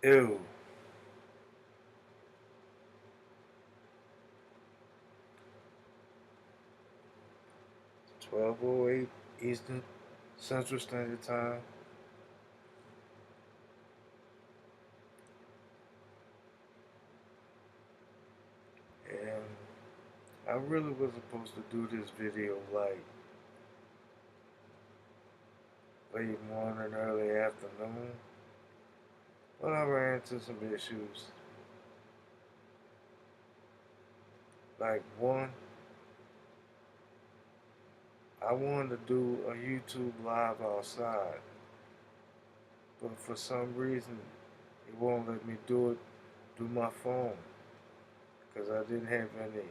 Ew. 12:08 Eastern Central Standard Time. And I really was supposed to do this video like late morning, early afternoon. But I ran into some issues. Like one, I wanted to do a YouTube live outside. But for some reason, it won't let me do it through my phone. Because I didn't have any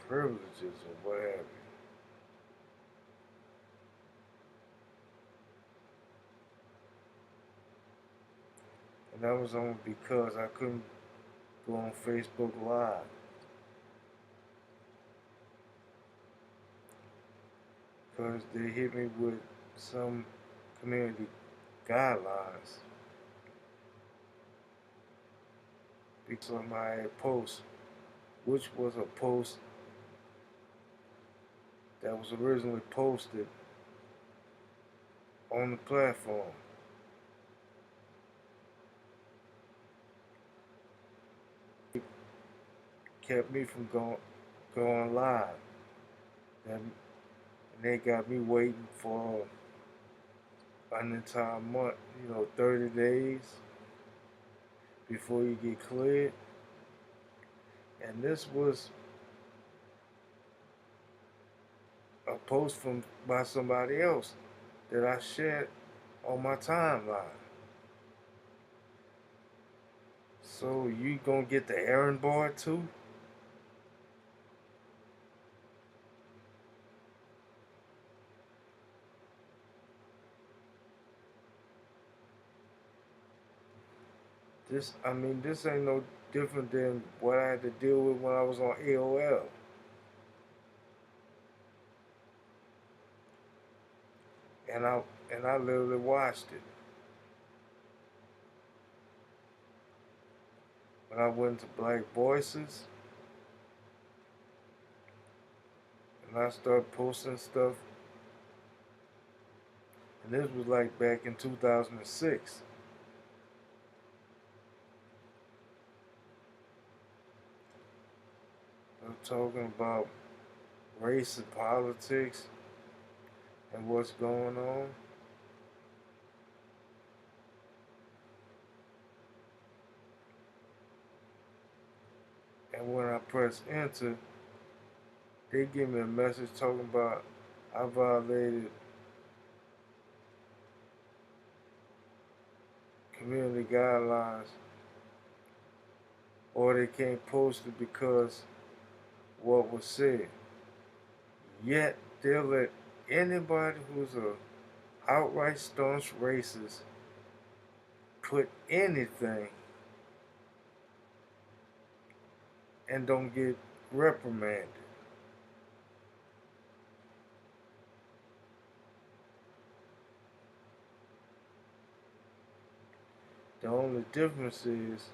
privileges or what have you. And that was only because I couldn't go on Facebook Live. Because they hit me with some community guidelines. Because of my post, which was a post that was originally posted on the platform. It kept me from going live. And they got me waiting for an entire month, 30 days before you get cleared. And this was a post by somebody else that I shared on my timeline. So you gonna get the errand boy too? This ain't no different than what I had to deal with when I was on AOL. And I literally watched it. When I went to Black Voices and I started posting stuff, and this was like back in 2006. I'm talking about race and politics and what's going on. And when I press enter, they give me a message talking about I violated community guidelines, or they can't post it because what was said. Yet they'll let anybody who's a outright staunch racist put anything and don't get reprimanded. The only difference is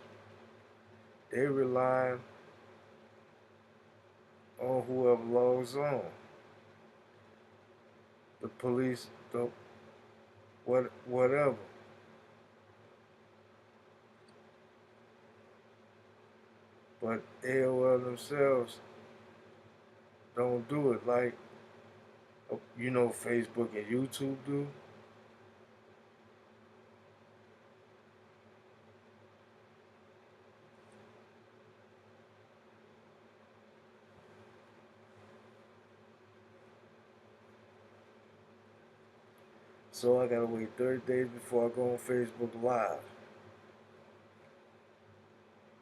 they rely on whoever logs on. The police, whatever. But AOL themselves don't do it like Facebook and YouTube do. So I gotta wait 30 days before I go on Facebook Live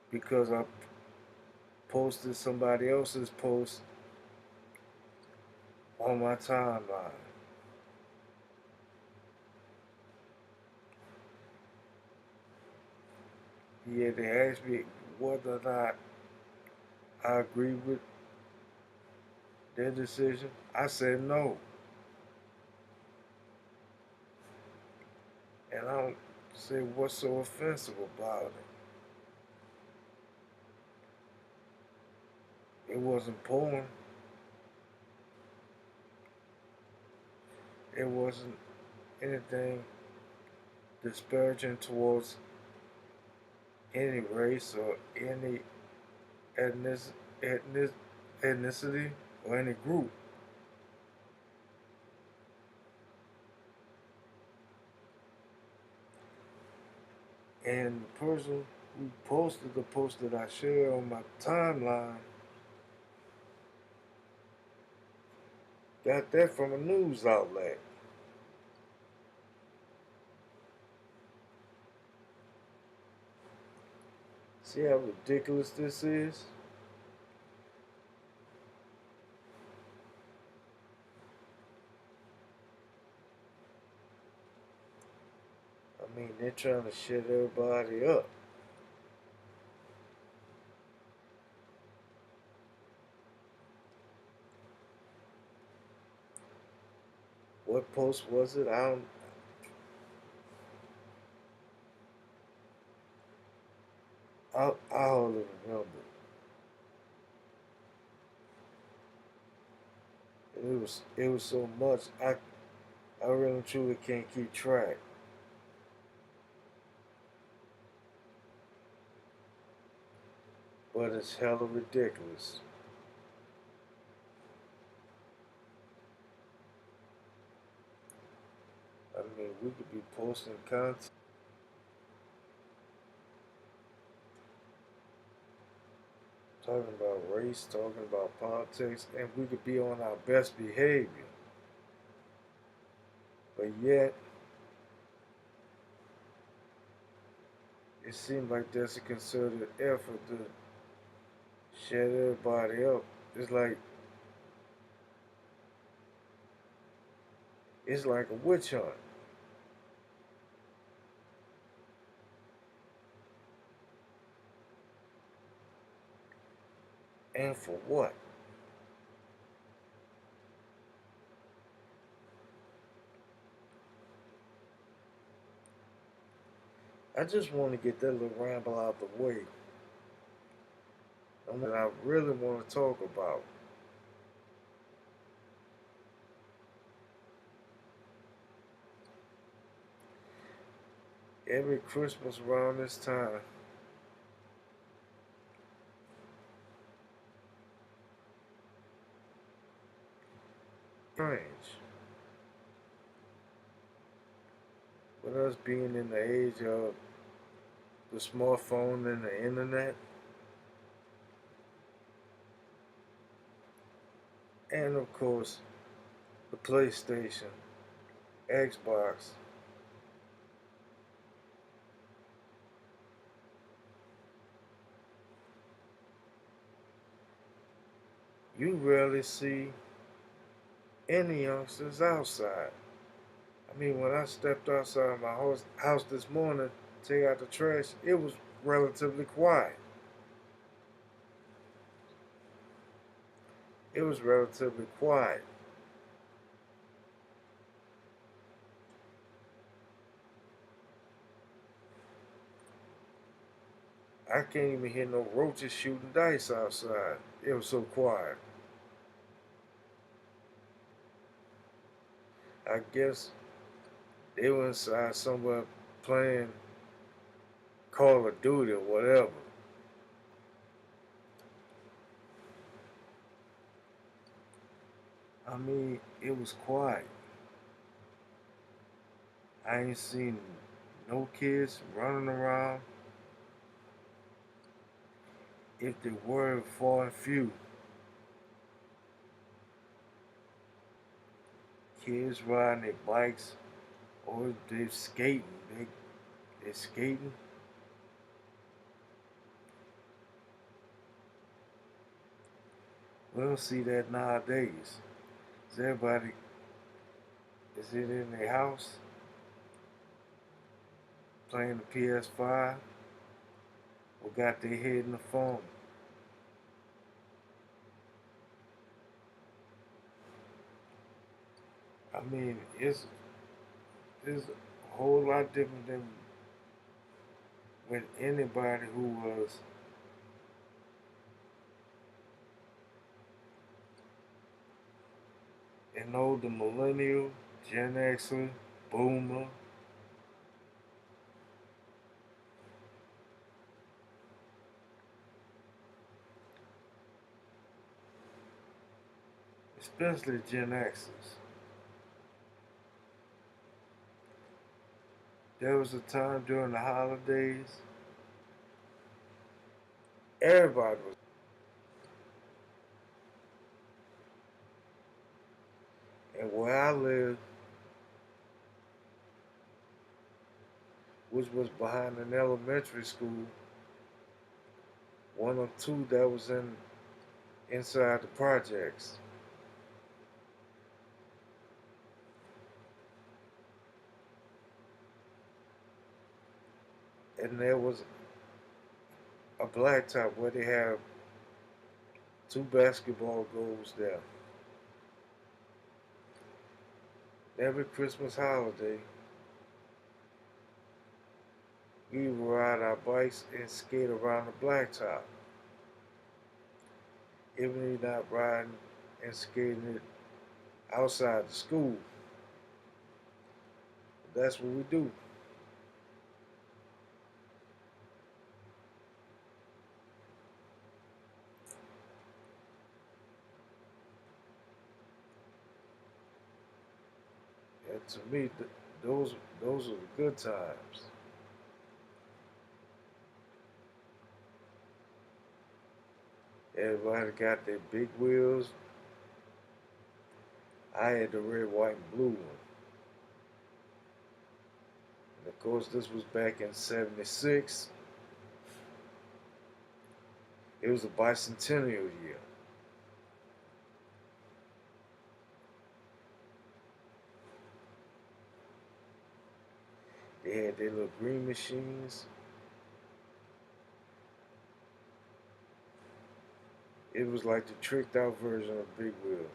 because I posted somebody else's post on my timeline. Yeah, they asked me whether or not I agree with their decision. I said no. And I don't Say, what's so offensive about it? It wasn't porn. It wasn't anything disparaging towards any race or any ethnic, ethnic, ethnicity or any group. And the person who posted the post that I shared on my timeline got that from a news outlet. See how ridiculous this is? I mean, they're trying to shut everybody up. What post was it? I hardly remember. It was so much. I really truly can't keep track. But it's hella ridiculous. I mean, we could be posting content, talking about race, talking about politics, and we could be on our best behavior. But yet, it seems like there's a concerted effort to shut everybody up. It's like it's like a witch hunt. And for what? I just want to get that little ramble out the way. And what I really want to talk about. Every Christmas around this time, strange. With us being in the age of the smartphone and the internet, and of course, the PlayStation, Xbox, you rarely see any youngsters outside. I mean, when I stepped outside my house this morning to take out the trash, it was relatively quiet. It was relatively quiet. I can't even hear no roaches shooting dice outside. It was so quiet. I guess they were inside somewhere playing Call of Duty or whatever. I mean, it was quiet. I ain't seen no kids running around. If they were, far and few. Kids riding their bikes or they're skating. They're skating. We don't see that nowadays. Is everybody, is it in their house playing the PS5 or got their head in the phone? I mean, it's a whole lot different than with anybody who was an older millennial, Gen Xer, boomer, especially Gen Xers. There was a time during the holidays, everybody was, and where I lived, which was behind an elementary school, one or two that was inside the projects. And there was a blacktop where they have two basketball goals there. Every Christmas holiday, we would ride our bikes and skate around the blacktop. Even if you're not riding and skating it outside the school, that's what we do. And to me, those are the good times. Everybody got their big wheels. I had the red, white, and blue one. And of course, this was back in '76. It was a bicentennial year. They had their little green machines. It was like the tricked out version of Big Wheel.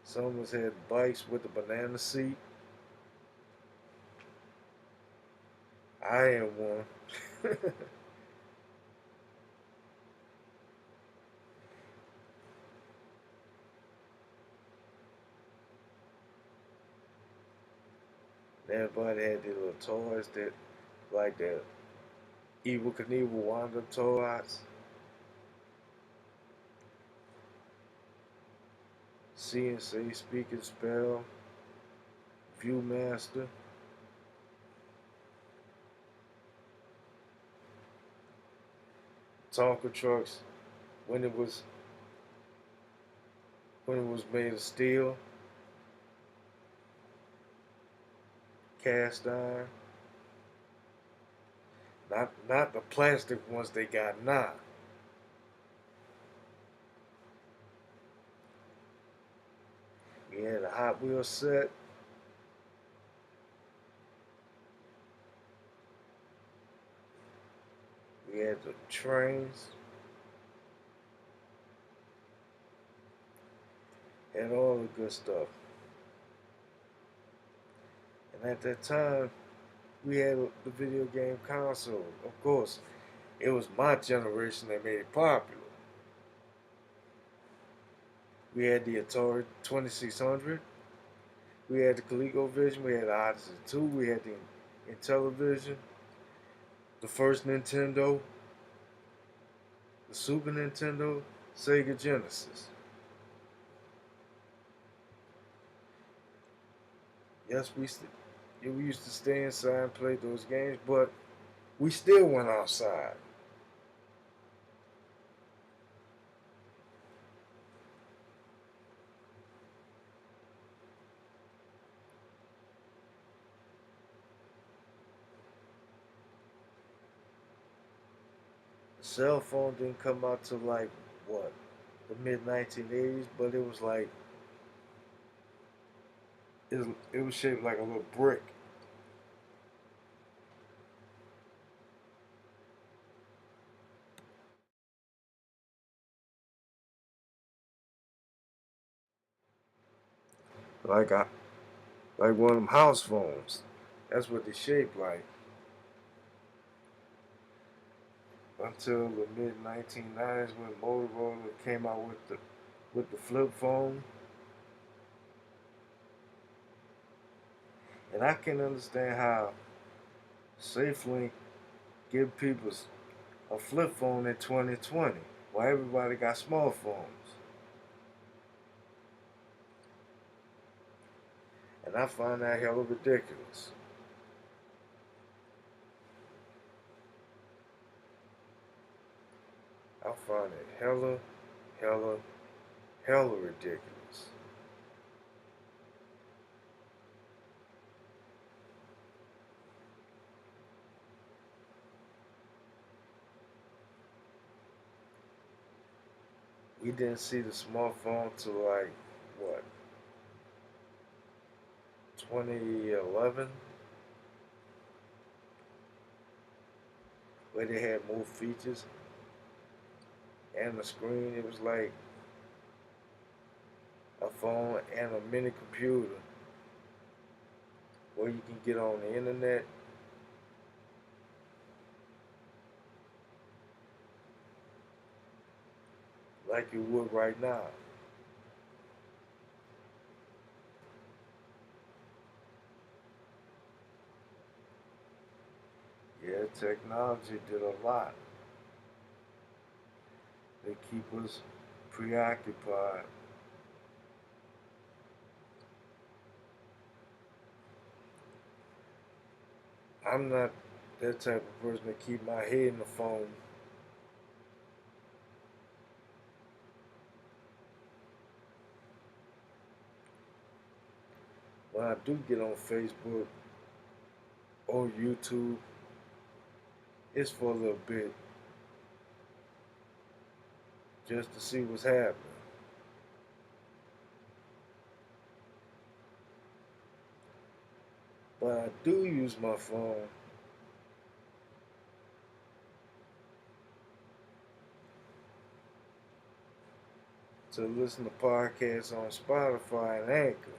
Some of us had bikes with a banana seat. I am one. Everybody had their little toys that, like the Evel Knievel wind up toys, CNC Speak and Spell, Viewmaster, Tonka trucks when it was made of steel, cast iron, not the plastic ones they got now. We had a Hot Wheel set. We had the trains, and all the good stuff. And at that time, we had the video game console. Of course, it was my generation that made it popular. We had the Atari 2600. We had the ColecoVision. We had the Odyssey 2. We had the Intellivision. The first Nintendo. The Super Nintendo. Sega Genesis. Yes, we used to stay inside and play those games, but we still went outside. The cell phone didn't come out till like what, the mid 1980s, but it was like it was shaped like a little brick, like a like one of them house phones. That's what they shaped like. until the mid 1990s when Motorola came out with the flip phone. And I can understand how SafeLink give people a flip phone in 2020 while everybody got smartphones. And I find that hella ridiculous. I find it hella, hella ridiculous. We didn't see the smartphone till like, what, 2011, where they had more features and the screen. It was like a phone and a mini computer where you can get on the internet. Like you would right now. Yeah, technology did a lot. They keep us preoccupied. I'm not that type of person to keep my head in the phone. When I do get on Facebook or YouTube, it's for a little bit just to see what's happening. But I do use my phone to listen to podcasts on Spotify and Anchor.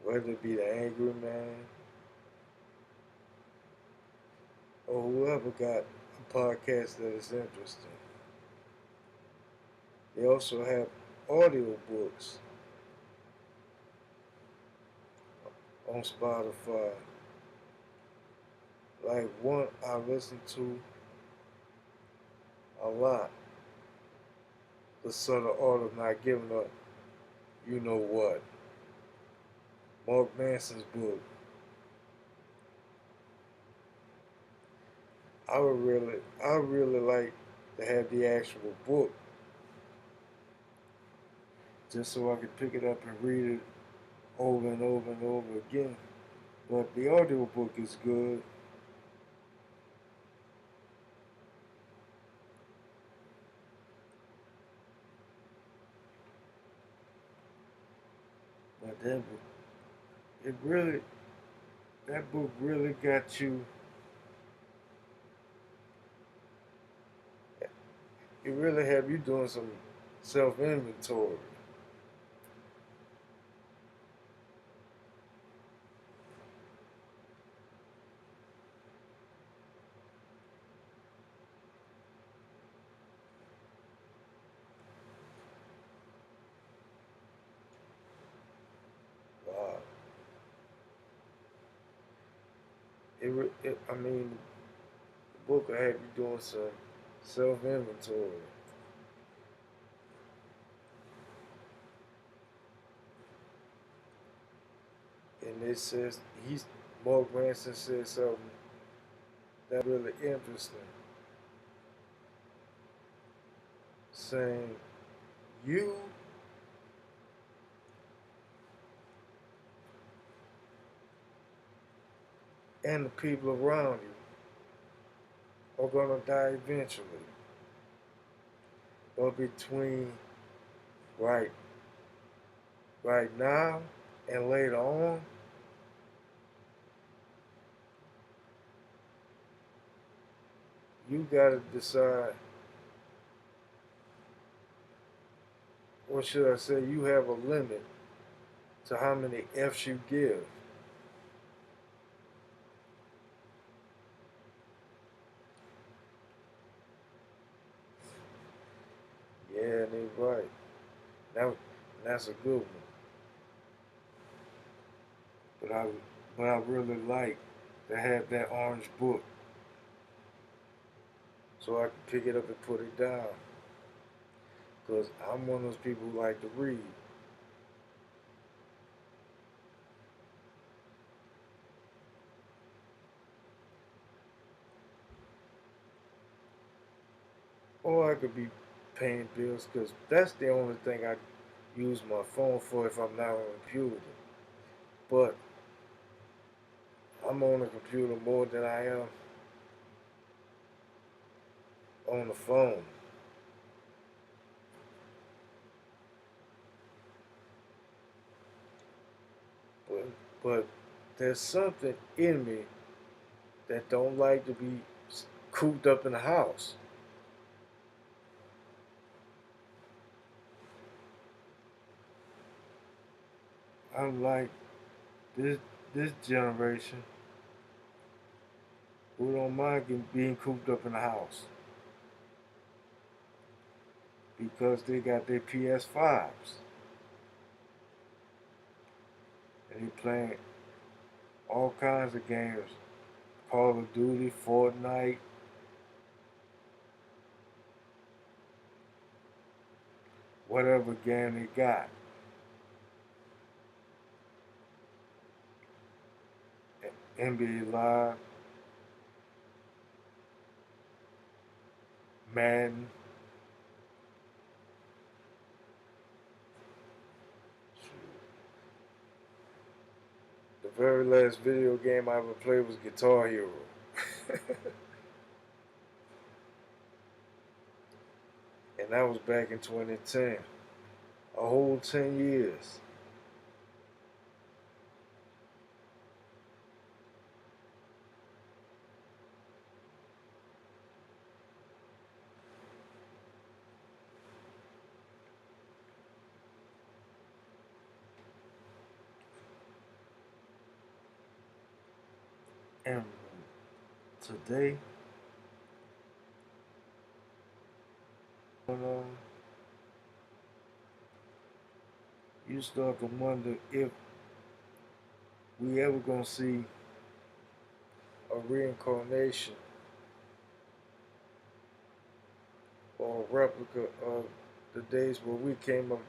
Whether it be the Angry Man or whoever got a podcast that is interesting. They also have audio books on Spotify. Like one I listen to a lot, The Subtle Art of Not Giving Up, You Know What. Mark Manson's book. I would really like to have the actual book just so I could pick it up and read it over and over and over again. But the audio book is good. But it really, that book really got you. It really have you doing some self inventory. Wow. I mean, the book will have you doing some self inventory. And it says Mark Manson said something that really interesting, saying you and the people around you are gonna die eventually. But between right right now and later on, You gotta decide, or should I say, you have a limit to how many F's you give. Yeah, they right. That that's a good one. But I really like to have that orange book so I can pick it up and put it down. Cause I'm one of those people who like to read. Or I could be paying bills because that's the only thing I use my phone for if I'm not on a computer. But I'm on a computer more than I am on the phone. But but there's something in me that don't like to be cooped up in the house. I'm like this this generation who don't mind being cooped up in the house because they got their PS5s and they playing all kinds of games, Call of Duty, Fortnite, whatever game they got. NBA Live, Madden. The very last video game I ever played was Guitar Hero. And that was back in 2010. A whole 10 years. And today, you start to wonder if we ever gonna see a reincarnation or a replica of the days where we came up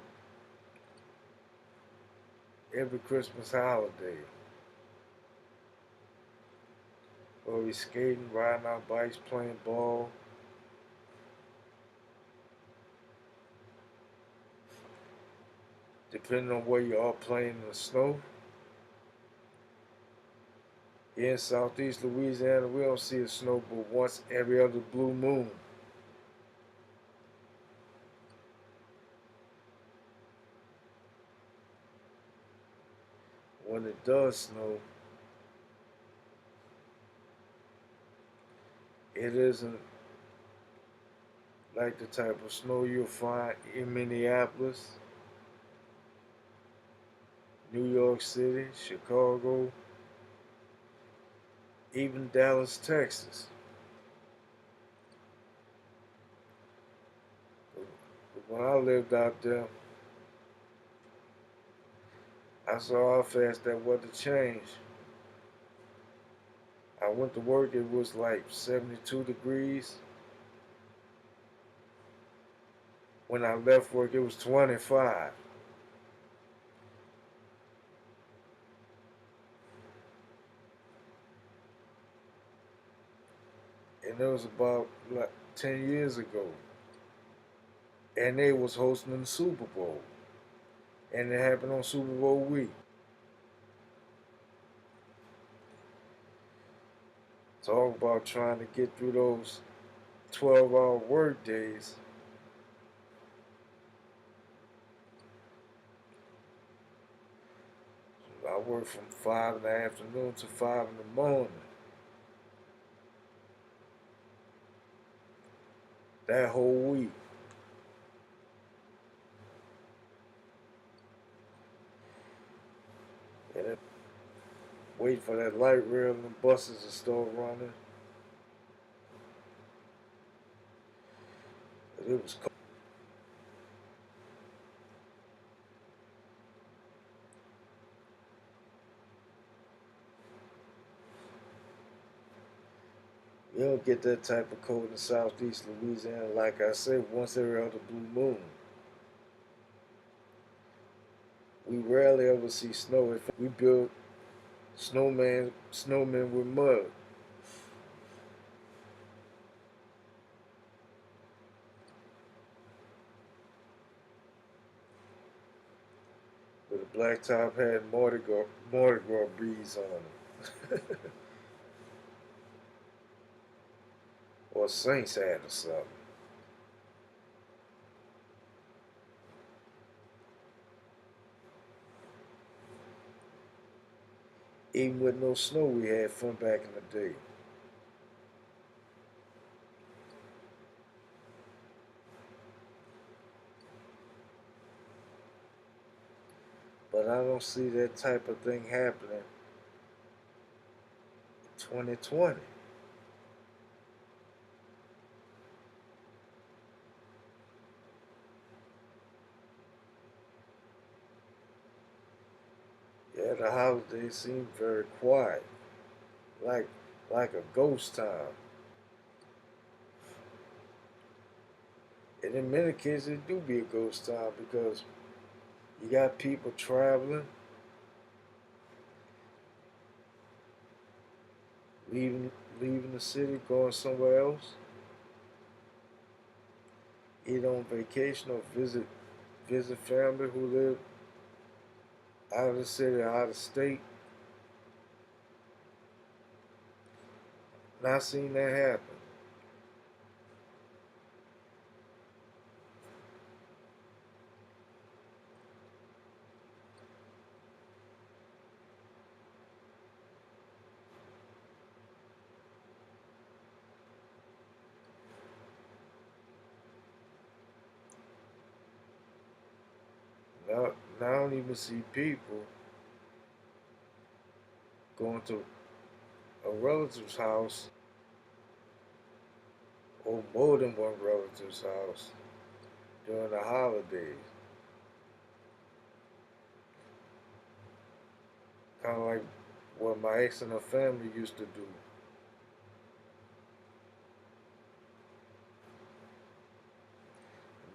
every Christmas holiday. Where we skating, riding our bikes, playing ball, depending on where you are playing in the snow. Here in southeast Louisiana, we don't see the snow but once every other blue moon. When it does snow, it isn't like the type of snow you'll find in Minneapolis, New York City, Chicago, even Dallas, Texas. When I lived out there, I saw how fast that weather changed. I went to work, it was like 72 degrees. When I left work, it was 25. And it was about like 10 years ago. And they was hosting the Super Bowl. And it happened on Super Bowl week. Talk about trying to get through those 12-hour work days. I worked from 5 in the afternoon to 5 in the morning. that whole week. And then wait for that light rail and the buses to start running. And it was cold. You don't get that type of cold in southeast Louisiana, like I said, once every other blue moon. We rarely ever see snow. If we build snowmen with mud. With a black top hat and Mardi Gras beads on them. Or a Saints hat or something. Even with no snow, we had fun back in the day. But I don't see that type of thing happening in 2020. Yeah, the holidays seem very quiet, like like a ghost town. And in many cases, it do be a ghost town because you got people traveling, leaving leaving the city, going somewhere else, either on vacation or visit family who live out of the city or out of state. Not seen that happen. Now, now I don't even see people going to a relative's house or more than one relative's house during the holidays. Kind of like what my ex and her family used to do.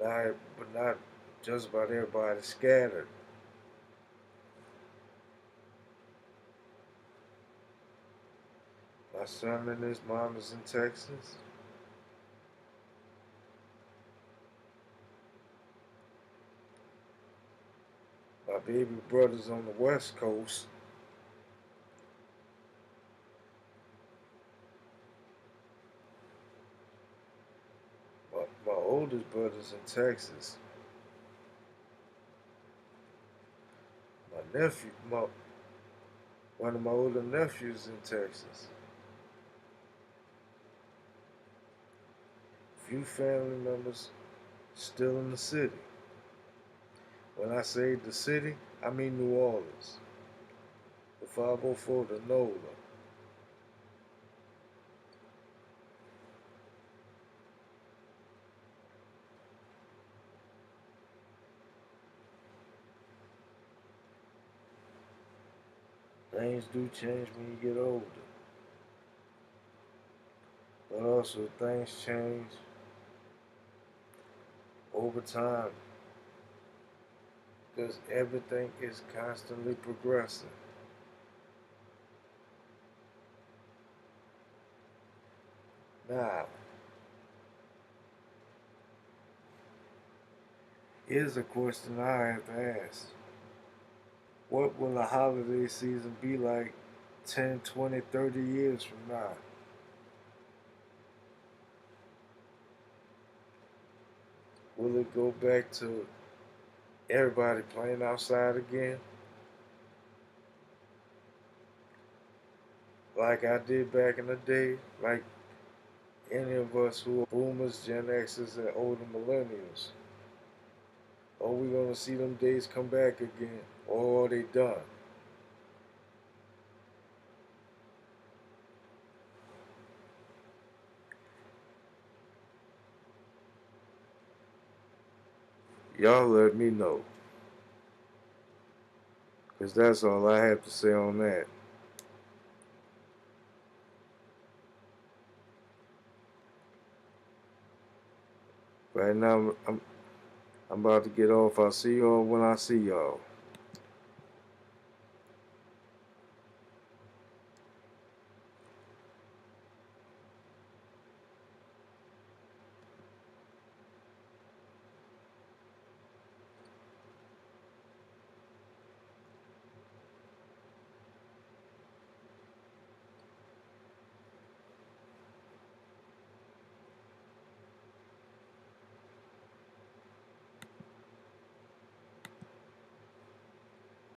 But not just about everybody scattered. My son and his mom is in Texas. My baby brother's on the West Coast. My oldest brother's in Texas. One of my older nephews in Texas. Few family members still in the city. When I say the city, I mean New Orleans. The 504 to NOLA. Things do change when you get older. But also things change over time because everything is constantly progressing. Now, here's a question I have to ask. What will the holiday season be like 10, 20, 30 years from now? Will it go back to everybody playing outside again? Like I did back in the day? Like any of us who are boomers, Gen Xers, and older millennials. Are we going to see them days come back again? Or are they done? Y'all let me know. Because that's all I have to say on that. Right now, I'm about to get off. I'll see y'all when I see y'all.